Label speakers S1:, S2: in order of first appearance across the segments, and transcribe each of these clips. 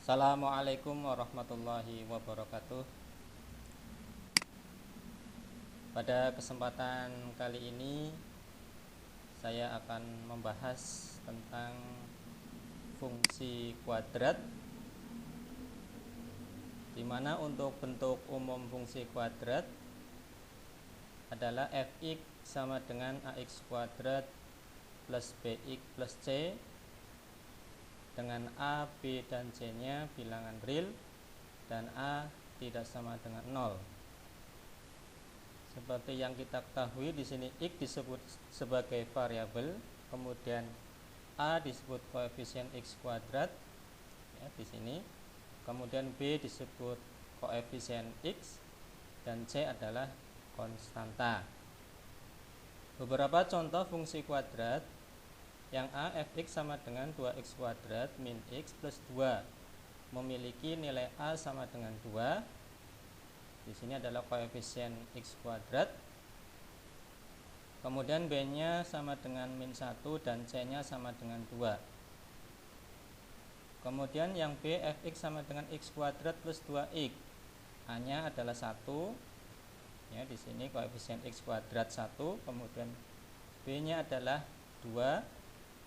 S1: Assalamualaikum warahmatullahi wabarakatuh. Pada kesempatan kali ini saya akan membahas tentang fungsi kuadrat, di mana untuk bentuk umum fungsi kuadrat adalah fx sama dengan ax kuadrat plus bx plus c, dengan a, b, dan c nya bilangan real dan a tidak sama dengan 0. Seperti yang kita ketahui, di sini x disebut sebagai variabel, kemudian a disebut koefisien x kuadrat ya, di sini. Kemudian b disebut koefisien x dan c adalah konstanta. Beberapa contoh fungsi kuadrat. Yang a, fx sama dengan 2x kuadrat min x plus 2 memiliki nilai a sama dengan 2. Di sini adalah koefisien x kuadrat. Kemudian b nya sama dengan min 1 dan c nya sama dengan 2. Kemudian yang b, fx sama dengan x kuadrat plus 2x, a nya adalah 1 ya, di sini koefisien x kuadrat 1, kemudian b nya adalah 2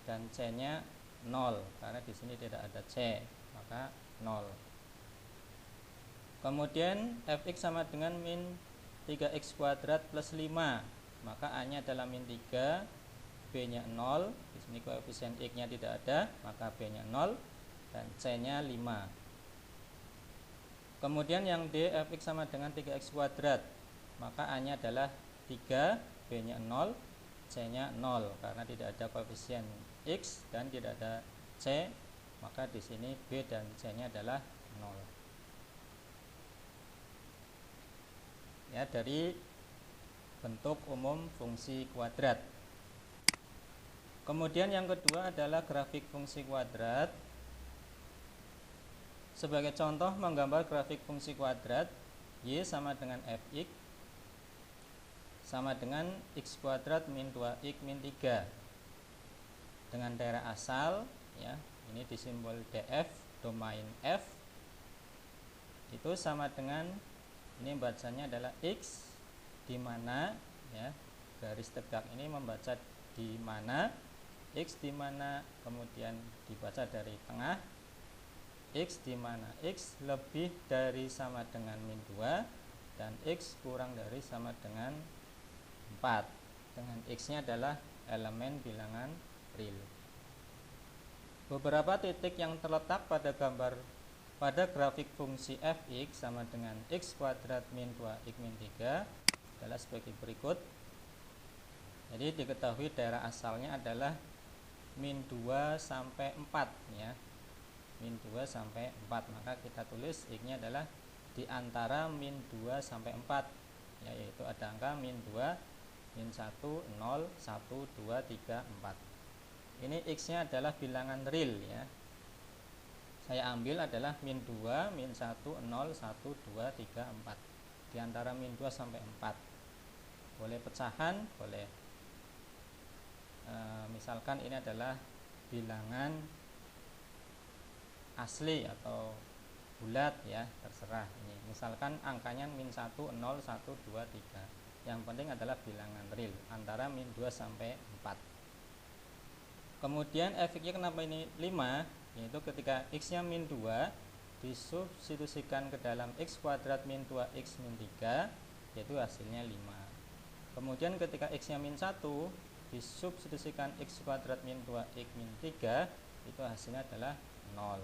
S1: dan c nya 0 karena di sini tidak ada c, maka 0. Kemudian fx sama dengan min 3x kuadrat plus 5, maka a nya adalah min 3, b nya 0, di sini koefisien x nya tidak ada, maka b nya 0 dan c nya 5. Kemudian yang d, fx sama dengan 3x kuadrat, maka a nya adalah 3, b nya 0, c nya 0 karena tidak ada koefisien x dan tidak ada c, maka di sini b dan c nya adalah 0. Ya, dari bentuk umum fungsi kuadrat. Kemudian yang kedua adalah grafik fungsi kuadrat. Sebagai contoh menggambar grafik fungsi kuadrat, y sama dengan fx sama dengan x kuadrat min 2x min 3 dengan daerah asal ya, ini disimbol df, domain f itu sama dengan, ini bacanya adalah x di mana ya, garis tegak ini membaca di mana, x di mana, kemudian dibaca dari tengah, x di mana x lebih dari sama dengan min 2 dan x kurang dari sama dengan 4, dengan x nya adalah elemen bilangan real. Beberapa titik yang terletak pada grafik fungsi fx sama dengan x kuadrat min 2x min 3 adalah sebagai berikut. Jadi diketahui daerah asalnya adalah min 2 sampai 4 ya. Min 2 sampai 4, maka kita tulis x nya adalah di antara min 2 sampai 4 ya, yaitu ada angka min 2, min 1, 0, 1, 2, 3, 4. Ini x nya adalah bilangan real ya. Saya ambil adalah min 2, min 1, 0, 1, 2, 3, 4. Di antara min 2 sampai 4. Boleh pecahan, boleh. Misalkan ini adalah bilangan asli atau bulat ya, terserah ini. Misalkan angkanya min 1, 0, 1, 2, 3. Yang penting adalah bilangan real antara min 2 sampai 4. Kemudian fx-nya kenapa ini 5? Yaitu ketika x-nya min 2 disubstitusikan ke dalam x kuadrat min 2x min 3, yaitu hasilnya 5. Kemudian ketika x-nya min 1 disubstitusikan x kuadrat min 2x min 3, itu hasilnya adalah 0.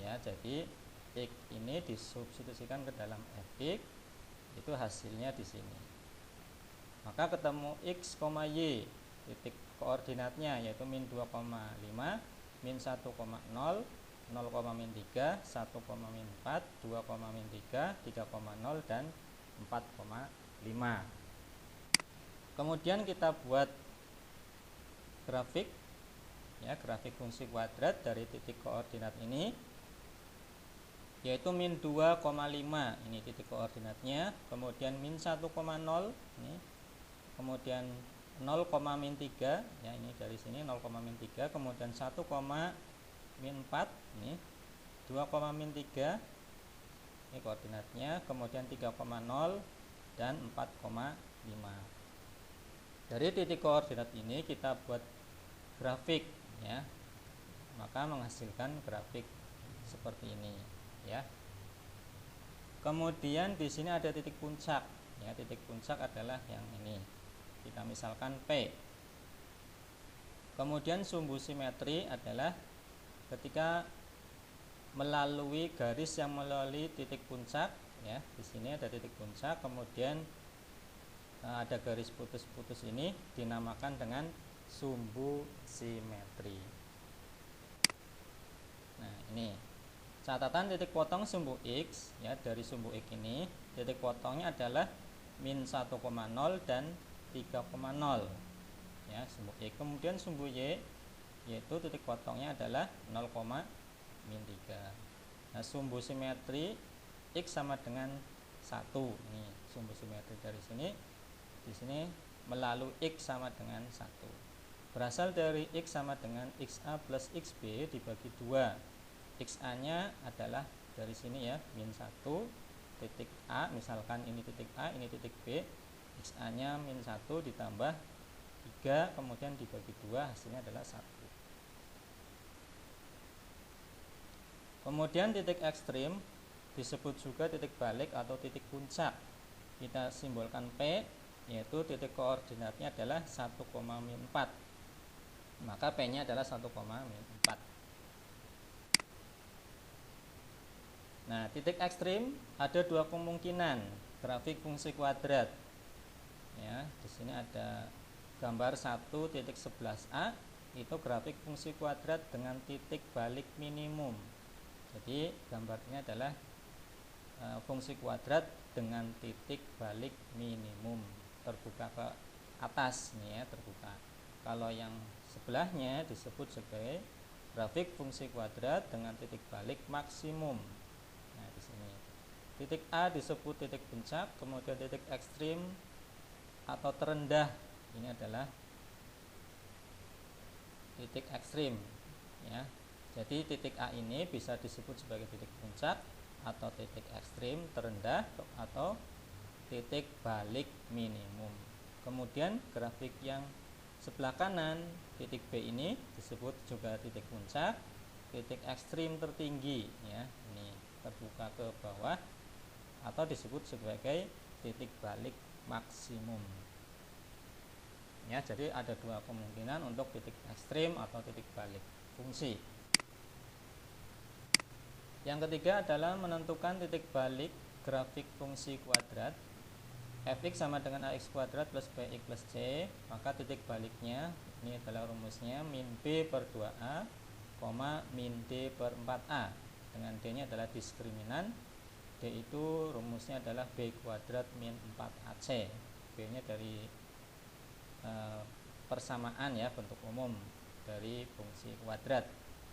S1: Ya, jadi x ini disubstitusikan ke dalam fx, itu hasilnya di sini. Maka ketemu x, y, titik koordinatnya yaitu min 2,5, min 1,0, 0, min 3, 1, min 4, 2, min 3, 3,0 dan 4,5. Kemudian kita buat grafik ya, grafik fungsi kuadrat dari titik koordinat ini yaitu min 2,5, ini titik koordinatnya, kemudian min 1,0 ini, kemudian 0, min 3 ya, ini dari sini 0, min 3, kemudian 1, min 4 ini, 2,-3 ini koordinatnya, kemudian 3,0 dan 4,5. Dari titik koordinat ini kita buat grafik ya, maka menghasilkan grafik seperti ini ya. Kemudian di sini ada titik puncak ya, titik puncak adalah yang ini, kita misalkan P. Kemudian sumbu simetri adalah ketika melalui garis yang melalui titik puncak ya. Di sini ada titik puncak, kemudian ada garis putus-putus, ini dinamakan dengan sumbu simetri. Nah, ini catatan titik potong sumbu X ya. Dari sumbu X ini titik potongnya adalah min 1,0 dan 3,0 ya, sumbu Y. Kemudian sumbu Y yaitu titik potongnya adalah 0,-3. Nah, sumbu simetri X sama dengan 1. Ini sumbu simetri dari sini. Di sini melalui X sama dengan 1. Berasal dari X sama dengan XA plus XB dibagi 2. XA nya adalah dari sini ya, min 1 titik A, misalkan ini titik A, ini titik B. XA nya min 1 ditambah 3, kemudian dibagi 2, hasilnya adalah 1. Kemudian titik ekstrim disebut juga titik balik atau titik puncak. Kita simbolkan P, yaitu titik koordinatnya adalah 1,-4. Maka P nya adalah 1,-4. Nah, titik ekstrim ada dua kemungkinan grafik fungsi kuadrat ya. Di sini ada gambar 1.11a, itu grafik fungsi kuadrat dengan titik balik minimum. Jadi gambarnya adalah fungsi kuadrat dengan titik balik minimum, terbuka ke atas nih ya, terbuka. Kalau yang sebelahnya disebut sebagai grafik fungsi kuadrat dengan titik balik maksimum. Nah, di sini titik A disebut titik puncak, kemudian titik ekstrim atau terendah ini adalah titik ekstrim ya. Jadi titik A ini bisa disebut sebagai titik puncak atau titik ekstrim terendah atau titik balik minimum. Kemudian grafik yang sebelah kanan titik B ini disebut juga titik puncak, titik ekstrim tertinggi ya, ini terbuka ke bawah, atau disebut sebagai titik balik maksimum ya. Jadi ada dua kemungkinan untuk titik ekstrim atau titik balik fungsi. Yang ketiga adalah menentukan titik balik grafik fungsi kuadrat. Fx sama dengan ax kuadrat plus bx plus c, maka titik baliknya ini adalah rumusnya min b per 2a, min d per 4a, dengan d nya adalah diskriminan. D itu rumusnya adalah b kuadrat min 4ac. B nya dari persamaan ya, bentuk umum dari fungsi kuadrat.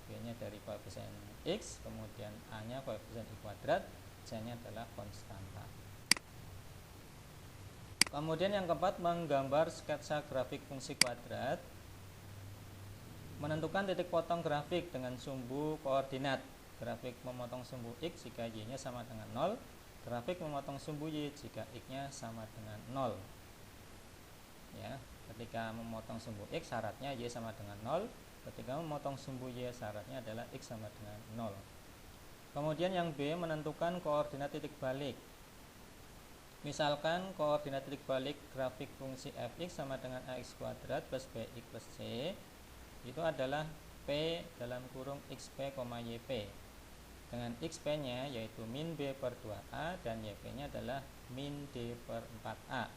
S1: B nya dari koefisien x, kemudian a nya koefisien i kuadrat, c nya adalah konstanta. Kemudian yang keempat, menggambar sketsa grafik fungsi kuadrat. Menentukan titik potong grafik dengan sumbu koordinat. Grafik memotong sumbu x jika y nya sama dengan 0. Grafik memotong sumbu y jika x nya sama dengan 0 ya. Ketika memotong sumbu x syaratnya y sama dengan 0. Ketika memotong sumbu y syaratnya adalah x sama dengan 0. Kemudian yang B, menentukan koordinat titik balik. Misalkan koordinat titik balik grafik fungsi fx sama dengan ax kuadrat plus bx plus c itu adalah p dalam kurung xp, yp, dengan xp nya yaitu min b per 2a dan yp nya adalah min d per 4a,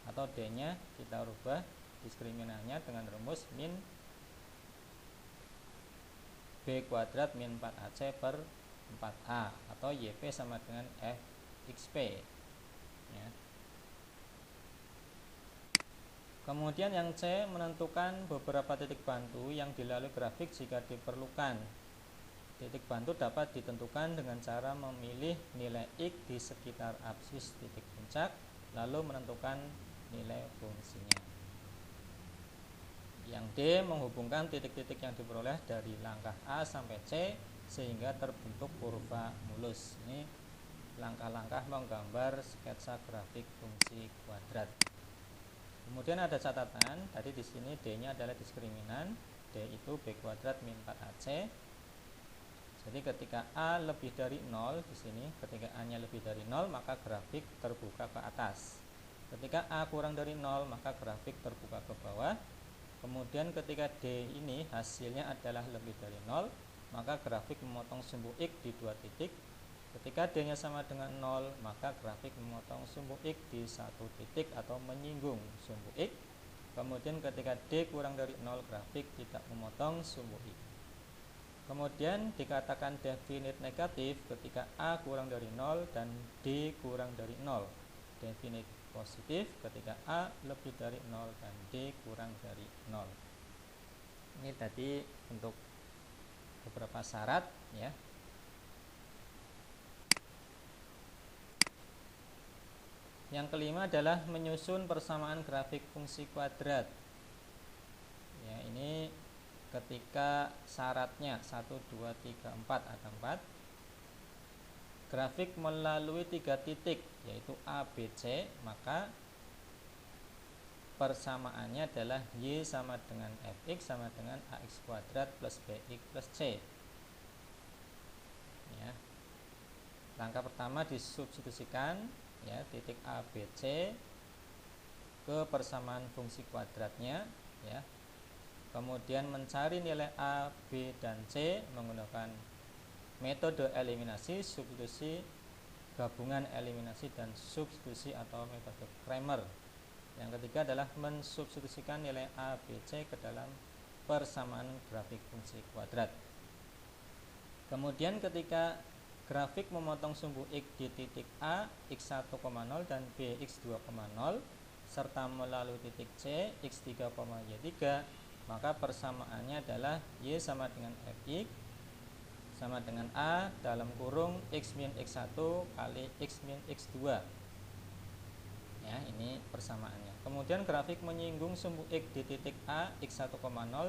S1: atau d nya kita rubah diskriminannya dengan rumus min b kuadrat min 4ac per 4a, atau yp sama dengan fxp ya. Kemudian yang C, menentukan beberapa titik bantu yang dilalui grafik jika diperlukan. Titik bantu dapat ditentukan dengan cara memilih nilai x di sekitar apsis titik puncak, lalu menentukan nilai fungsinya. Yang D, menghubungkan titik-titik yang diperoleh dari langkah A sampai C sehingga terbentuk kurva mulus. Ini langkah-langkah menggambar sketsa grafik fungsi kuadrat. Kemudian ada catatan, tadi di sini D-nya adalah diskriminan, D itu B kuadrat min 4AC. Jadi ketika A lebih dari 0 di sini, ketika A-nya lebih dari 0 maka grafik terbuka ke atas. Ketika A kurang dari 0 maka grafik terbuka ke bawah. Kemudian ketika D ini hasilnya adalah lebih dari 0 maka grafik memotong sumbu X di 2 titik. Ketika D-nya sama dengan 0 maka grafik memotong sumbu X di 1 titik atau menyinggung sumbu X. Kemudian ketika D kurang dari 0 grafik tidak memotong sumbu X. Kemudian dikatakan definite negatif ketika A kurang dari 0 dan D kurang dari 0. Definite positif ketika A lebih dari 0 dan D kurang dari 0. Ini tadi untuk beberapa syarat ya. Yang kelima adalah menyusun persamaan grafik fungsi kuadrat. Ya, ini ketika syaratnya 1, 2, 3, 4 ada 4. Grafik melalui 3 titik yaitu A, B, C, maka persamaannya adalah Y sama dengan Fx sama dengan Ax kuadrat plus Bx plus C. Ya. Langkah pertama disubstitusikan ya titik A, B, C ke persamaan fungsi kuadratnya ya. Kemudian mencari nilai A, B, dan C menggunakan metode eliminasi, substitusi, gabungan eliminasi, dan substitusi atau metode Cramer. Yang ketiga adalah mensubstitusikan nilai A, B, C ke dalam persamaan grafik fungsi kuadrat. Kemudian ketika grafik memotong sumbu X di titik A, X1,0 dan B, X2,0 serta melalui titik C, X3, Y3, maka persamaannya adalah Y sama dengan Fx sama dengan A dalam kurung X min X1 kali X min X2. Ya, ini persamaannya. Kemudian grafik menyinggung sumbu X di titik A, X1,0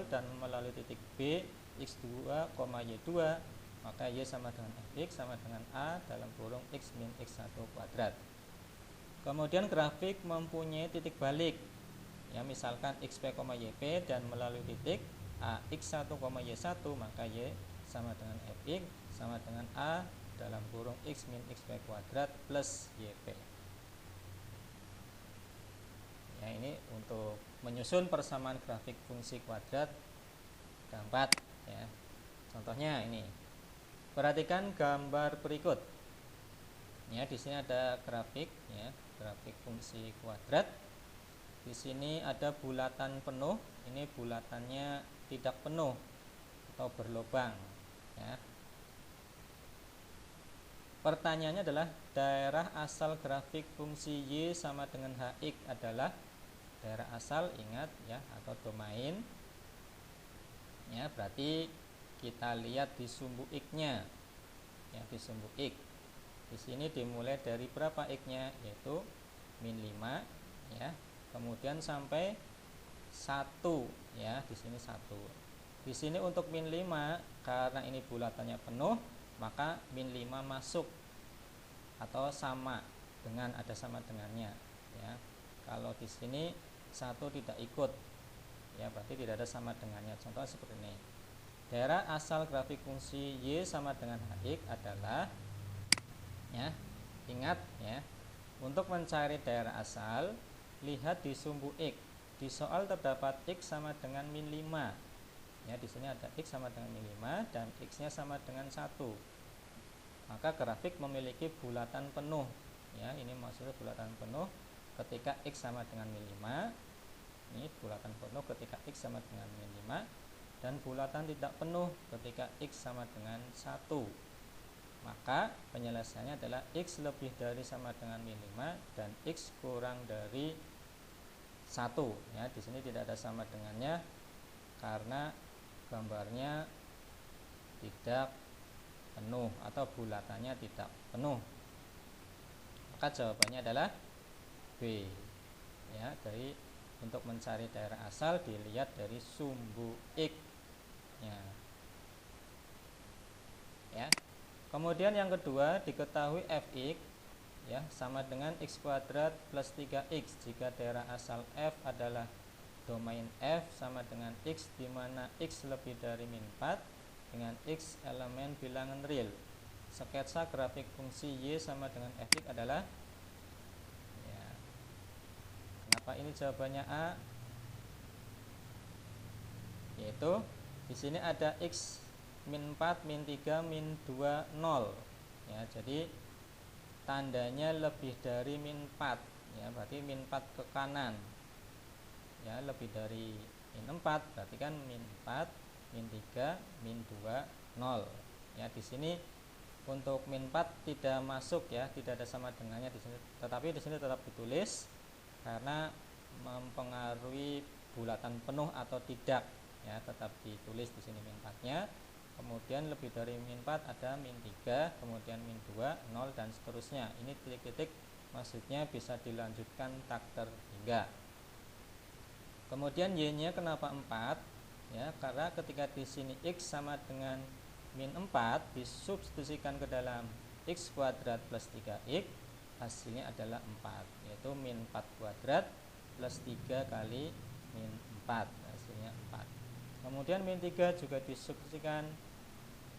S1: dan melalui titik B, X2, Y2, maka Y sama dengan Fx sama dengan A dalam kurung X min X1 kuadrat. Kemudian grafik mempunyai titik balik ya, misalkan XP, YP dan melalui titik A, X1, Y1 maka Y sama dengan Fx sama dengan A dalam kurung X min XP kuadrat plus YP. Ya, ini untuk menyusun persamaan grafik fungsi kuadrat keempat ya. Contohnya ini. Perhatikan gambar berikut. Ya, di sini ada grafik ya, grafik fungsi kuadrat. Di sini ada bulatan penuh, ini bulatannya tidak penuh atau berlubang ya. Pertanyaannya adalah daerah asal grafik fungsi Y sama dengan Hx adalah daerah asal, ingat ya, atau domain. Ya, berarti kita lihat di sumbu X-nya. Ya, di sumbu X. Di sini dimulai dari berapa X-nya? Yaitu min 5 ya. Kemudian sampai 1 ya, di sini 1. Di sini untuk min 5 karena ini bulatannya penuh, maka min 5 masuk atau sama dengan ada sama dengannya ya. Kalau di sini 1 tidak ikut ya, berarti tidak ada sama dengannya. Contoh seperti ini. Daerah asal grafik fungsi Y sama dengan Hx adalah ya, ingat ya, untuk mencari daerah asal lihat di sumbu X. Di soal terdapat X sama dengan min 5 ya, di sini ada X sama dengan min 5 dan X-nya sama dengan 1. Maka grafik memiliki bulatan penuh ya, ini maksudnya bulatan penuh ketika X sama dengan min 5. Ini bulatan penuh ketika X sama dengan min 5 dan bulatan tidak penuh ketika X sama dengan 1. Maka penyelesaiannya adalah X lebih dari sama dengan min 5 dan X kurang dari 1 ya. Di sini tidak ada sama dengannya karena gambarnya tidak penuh atau bulatannya tidak penuh. Maka jawabannya adalah B ya. Dari untuk mencari daerah asal dilihat dari sumbu X ya. Kemudian yang kedua, diketahui fx ya sama dengan x kuadrat plus 3x jika daerah asal f adalah domain f sama dengan x di mana x lebih dari min 4 dengan x elemen bilangan real. Sketsa grafik fungsi y sama dengan fx adalah ya, kenapa ini jawabannya A? Yaitu di sini ada x min 4, min 3, min 2, 0 ya, jadi tandanya lebih dari min 4 ya, berarti min 4 ke kanan ya, lebih dari min 4 berarti kan min 4, min 3, min 2, 0 ya. Di sini untuk min 4 tidak masuk ya, tidak ada sama dengannya di sini, tetapi di sini tetap ditulis karena mempengaruhi bulatan penuh atau tidak ya, tetap ditulis di sini min 4-nya. Kemudian lebih dari min 4 ada min 3, kemudian min 2, 0 dan seterusnya. Ini titik-titik maksudnya bisa dilanjutkan tak terhingga. Kemudian y-nya kenapa 4? Ya, karena ketika di sini x sama dengan min 4 disubstitusikan ke dalam x kuadrat plus 3x, hasilnya adalah 4, yaitu min 4 kuadrat plus 3 kali min 4, hasilnya 4. Kemudian min 3 juga disubstitusikan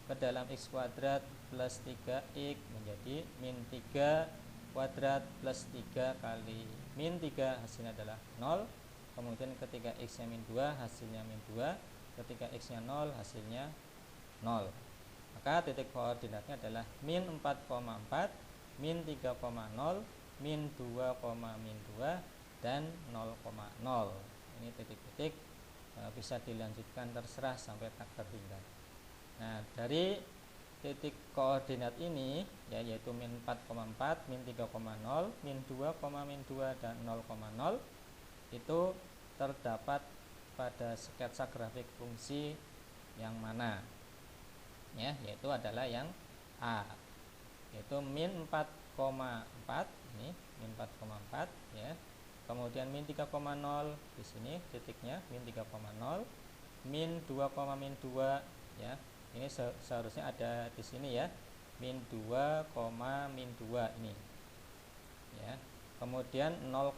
S1: ke dalam x kuadrat plus 3x menjadi min 3 kuadrat plus 3 kali min 3, hasilnya adalah 0. Kemudian ketika x nya min 2 hasilnya min 2, ketika x nya 0 hasilnya 0. Maka titik koordinatnya adalah min 4,4, min 3,0, min 2, min 2 dan 0,0. Ini titik-titik bisa dilanjutkan terserah sampai tak terhingga. Nah, dari titik koordinat ini ya, yaitu min 4,4, min 3,0, min 2, min 2 dan 0,0 itu terdapat pada sketsa grafik fungsi yang mana? Ya, yaitu adalah yang A, yaitu min 4,4 ini, min 4,4 ya. Kemudian min 3,0 di sini titiknya min 3,0, min 2, min 2 ya. Ini seharusnya ada di sini ya, min 2, min 2 ini ya. Kemudian 0,0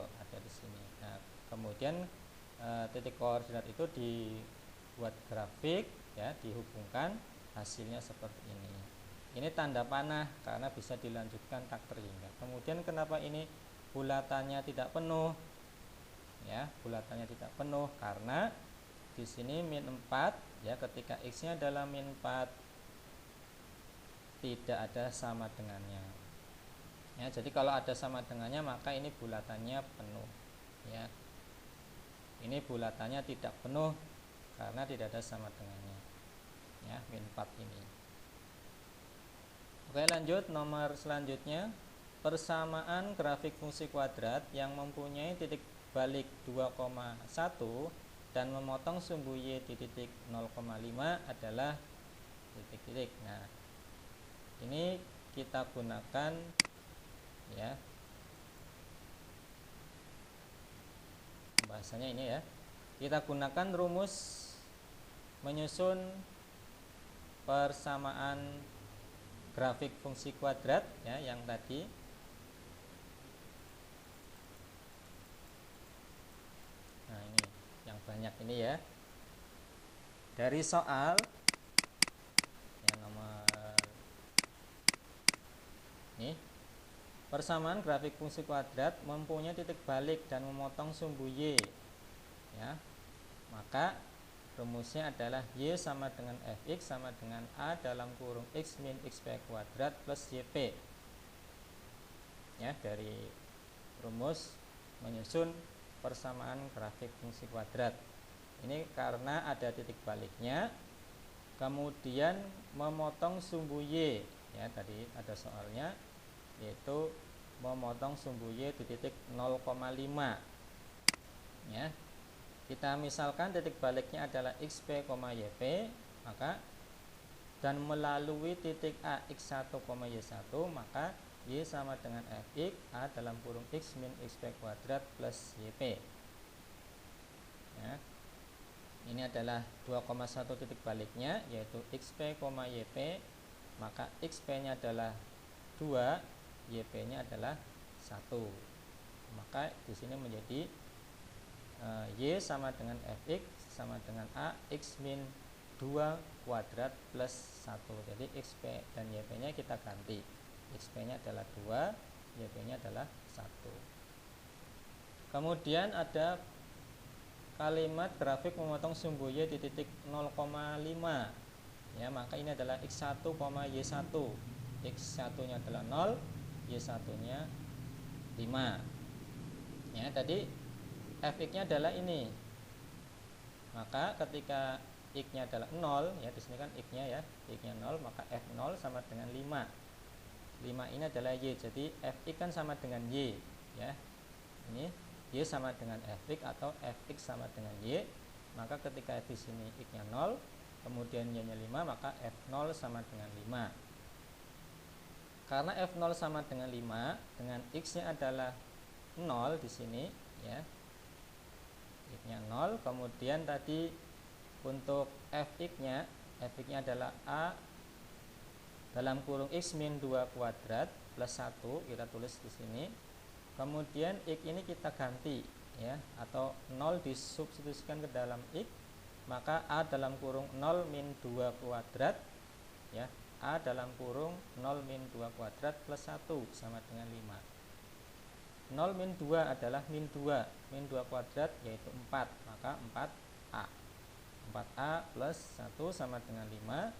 S1: ada di sini. Nah, kemudian titik koordinat itu dibuat grafik ya, dihubungkan, hasilnya seperti ini. Ini tanda panah karena bisa dilanjutkan tak terhingga. Kemudian kenapa ini bulatannya tidak penuh? Ya, bulatannya tidak penuh karena di sini min 4 ya, ketika x-nya adalah min 4 tidak ada sama dengannya. Ya, jadi kalau ada sama dengannya maka ini bulatannya penuh. Ya. Ini bulatannya tidak penuh karena tidak ada sama dengannya. Ya, min 4 ini. Oke, lanjut nomor selanjutnya, persamaan grafik fungsi kuadrat yang mempunyai titik balik 2,1 dan memotong sumbu y di titik 0,5 adalah titik-titik. Nah, ini kita gunakan ya, bahasanya ini ya, kita gunakan rumus menyusun persamaan grafik fungsi kuadrat ya, yang tadi. Nah, ini yang banyak ini ya, dari soal yang nomor ini, persamaan grafik fungsi kuadrat mempunyai titik balik dan memotong sumbu y ya, maka rumusnya adalah y sama dengan fx sama dengan a dalam kurung x min xp kuadrat plus yp ya, dari rumus menyusun persamaan grafik fungsi kuadrat. Ini karena ada titik baliknya, kemudian memotong sumbu y ya, tadi ada soalnya, yaitu memotong sumbu y di titik 0,5 ya. Kita misalkan titik baliknya adalah xp, yp, maka dan melalui titik a x1, y1, maka y sama dengan fx a dalam kurung x min xp kuadrat plus yp ya. Ini adalah 2,1 titik baliknya, yaitu xp, yp, maka XP-nya adalah 2, YP-nya adalah 1. Maka di sini menjadi Y sama dengan Fx sama dengan A X min 2 kuadrat plus 1. Jadi XP dan YP-nya kita ganti. XP-nya adalah 2, YP-nya adalah 1. Kemudian ada kalimat grafik memotong sumbu Y di titik 0,5. Ya, maka ini adalah X1, Y1. X1-nya adalah 0, Y1-nya 5. Ya, tadi Fx-nya adalah ini. Maka ketika X-nya adalah 0, ya di sini kan X-nya ya, X-nya 0, maka F0 sama dengan 5. 5 ini adalah Y. Jadi Fx kan sama dengan Y, ya. Ini Y sama dengan Fx atau Fx sama dengan Y. Maka ketika di sini X-nya 0, kemudian Y-nya 5, maka F0 sama dengan 5. Karena F0 sama dengan 5, dengan X-nya adalah 0 di sini, ya. X-nya 0, kemudian tadi untuk Fx-nya adalah A dalam kurung X min 2 kuadrat plus 1, kita tulis di sini. Kemudian X ini kita ganti, ya, atau 0 disubstitusikan ke dalam X, maka A dalam kurung 0 min 2 kuadrat, ya, A dalam kurung 0 min 2 kuadrat plus 1 sama dengan 5. 0 min 2 adalah min 2. Min 2 kuadrat yaitu 4. Maka 4A. 4A plus 1 sama dengan 5.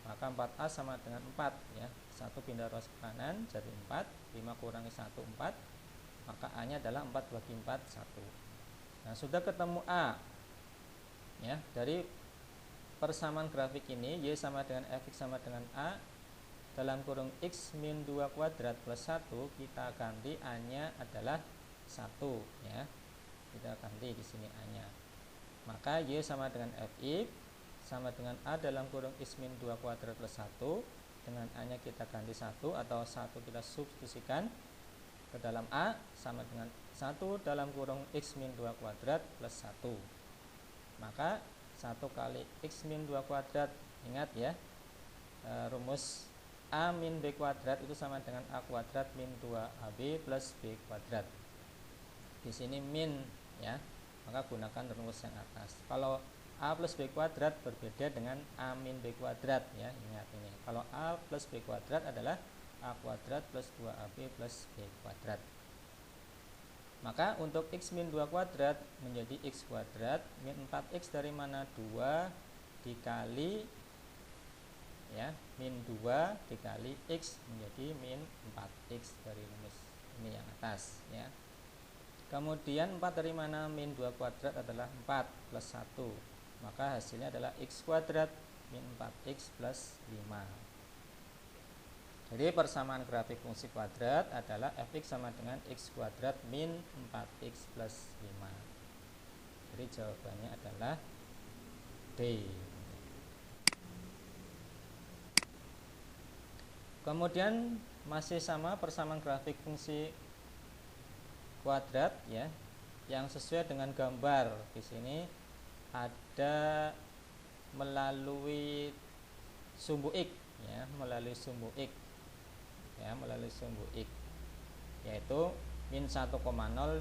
S1: Maka 4A sama dengan 4. Ya. 1 pindah ruas ke kanan jadi 4. 5 kurangi 1, 4. Maka A-nya adalah 4 bagi 4, 1. Nah, sudah ketemu A. Ya, dari persamaan grafik ini, Y sama dengan Fx sama dengan A dalam kurung X min 2 kuadrat plus 1, kita ganti A-nya adalah 1, ya. Kita ganti di sini A-nya. Maka Y sama dengan Fx sama dengan A dalam kurung X min 2 kuadrat plus 1. Dengan A-nya kita ganti 1 atau 1 kita substitusikan ke dalam A sama dengan 1 dalam kurung X min 2 kuadrat plus 1. Maka 1 kali X min 2 kuadrat, ingat ya, rumus A min B kuadrat itu sama dengan A kuadrat min 2AB plus B kuadrat. Di sini min, ya, maka gunakan rumus yang atas. Kalau A plus B kuadrat berbeda dengan A min B kuadrat, ya, ingat ini. Kalau A plus B kuadrat adalah A kuadrat plus 2AB plus B kuadrat. Maka untuk X min 2 kuadrat menjadi X kuadrat min 4X dari mana? 2 dikali, ya, min 2 dikali X menjadi min 4X dari rumus ini yang atas, ya. Kemudian 4 dari mana? Min 2 kuadrat adalah 4 plus 1. Maka hasilnya adalah X kuadrat min 4X plus 5. Jadi persamaan grafik fungsi kuadrat adalah Fx sama dengan X kuadrat min 4X plus 5. Jadi jawabannya adalah D. Kemudian masih sama persamaan grafik fungsi kuadrat, ya, yang sesuai dengan gambar. Di sini ada melalui sumbu X, ya, melalui sumbu X, ya, melalui sumbu X, yaitu min 1,0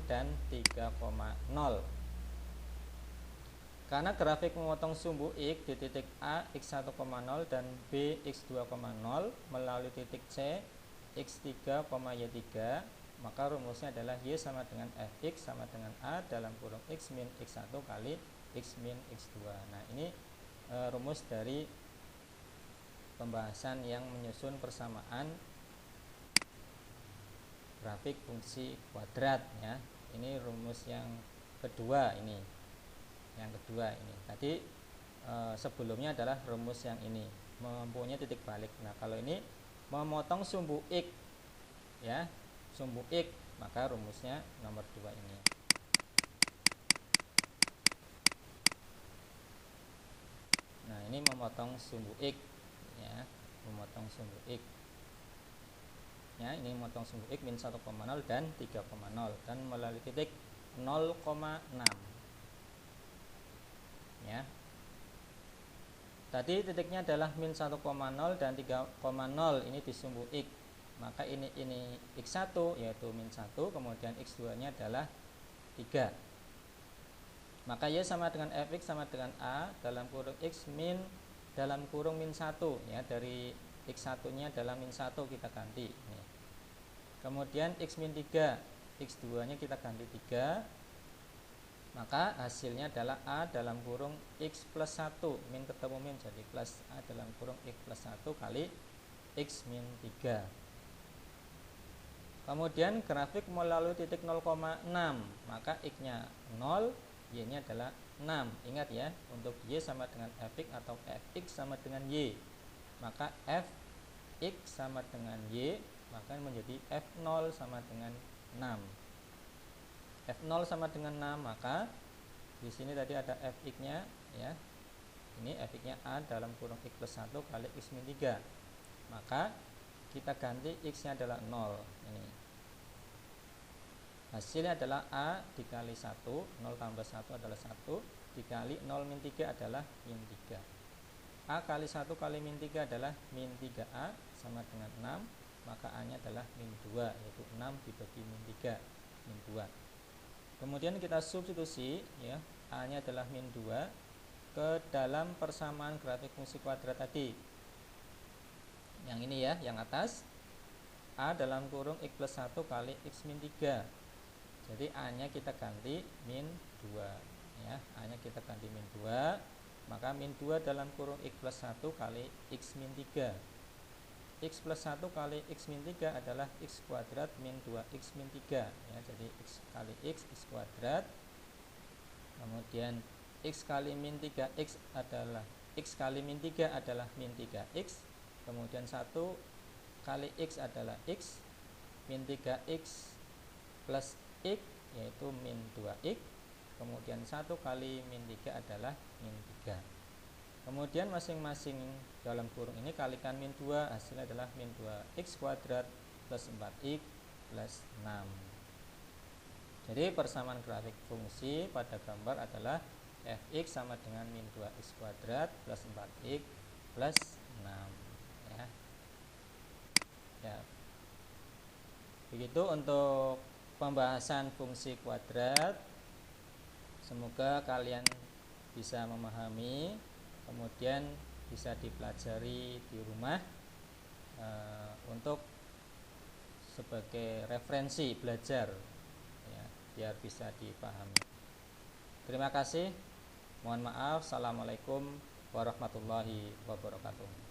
S1: dan 3,0. Karena grafik memotong sumbu X di titik A X1,0 dan B X2,0 melalui titik C X3, Y3, maka rumusnya adalah Y sama dengan Fx sama dengan A dalam kurung X min X1 kali X min X2. Nah, ini rumus dari pembahasan yang menyusun persamaan grafik fungsi kuadrat, ya. Ini rumus yang kedua ini. Yang kedua ini. Tadi sebelumnya adalah rumus yang ini, mempunyai titik balik. Nah, kalau ini memotong sumbu X, ya, sumbu X, maka rumusnya nomor 2 ini. Nah, ini memotong sumbu X, ya, memotong sumbu X. Ya, ini memotong sumbu X min 1,0 dan 3,0 dan melalui titik 0,6. Ya. Tadi titiknya adalah min 1,0 dan 3,0 ini disumbu X. Maka ini X1 yaitu min 1, kemudian X2 nya adalah 3. Maka Y sama dengan Fx sama dengan A dalam kurung X min dalam kurung min 1 ya, dari X1 nya adalah min 1 kita ganti nih. Kemudian X min 3, X2 nya kita ganti 3. Maka hasilnya adalah A dalam kurung X plus 1, min ketemu min jadi plus A dalam kurung X plus 1 kali X min 3. Kemudian grafik melalui titik 0,6, maka X nya 0, Y nya adalah 6. Ingat ya, untuk Y sama dengan Fx atau Fx sama dengan Y, maka Fx sama dengan Y, maka menjadi F0 sama dengan 6. F0 sama dengan 6, maka di sini tadi ada Fx-nya ya. Ini Fx-nya A dalam kurung X plus 1 kali X min 3. Maka kita ganti X-nya adalah 0. Ini. Hasilnya adalah A dikali 1, 0 tambah 1 adalah 1, dikali 0 min 3 adalah min 3. A kali 1 kali min 3 adalah min 3A sama dengan 6, maka A-nya adalah min 2, yaitu 6 dibagi min 3, min 2. Kemudian kita substitusi ya, A-nya adalah min 2 ke dalam persamaan grafik fungsi kuadrat tadi. Yang ini ya, yang atas A dalam kurung X plus 1 kali X min 3. Jadi A-nya kita ganti min 2 ya, A-nya kita ganti min 2, maka min 2 dalam kurung X plus 1 kali X min 3. X plus 1 kali X min 3 adalah X kuadrat min 2X min 3 ya, jadi X kali X kuadrat. Kemudian X kali min 3X adalah X kali min 3 adalah min 3X. Kemudian 1 kali X adalah X, min 3X plus X yaitu min 2X. Kemudian 1 kali min 3 adalah min 3. Kemudian masing-masing dalam kurung ini kalikan min 2, hasilnya adalah min 2x kuadrat plus 4x plus 6. Jadi persamaan grafik fungsi pada gambar adalah fx sama dengan min 2x kuadrat plus 4x plus 6 ya. Ya. Begitu untuk pembahasan fungsi kuadrat. Semoga kalian bisa memahami, kemudian bisa dipelajari di rumah untuk sebagai referensi belajar ya, biar bisa dipahami. Terima kasih. Mohon maaf. Assalamualaikum warahmatullahi wabarakatuh.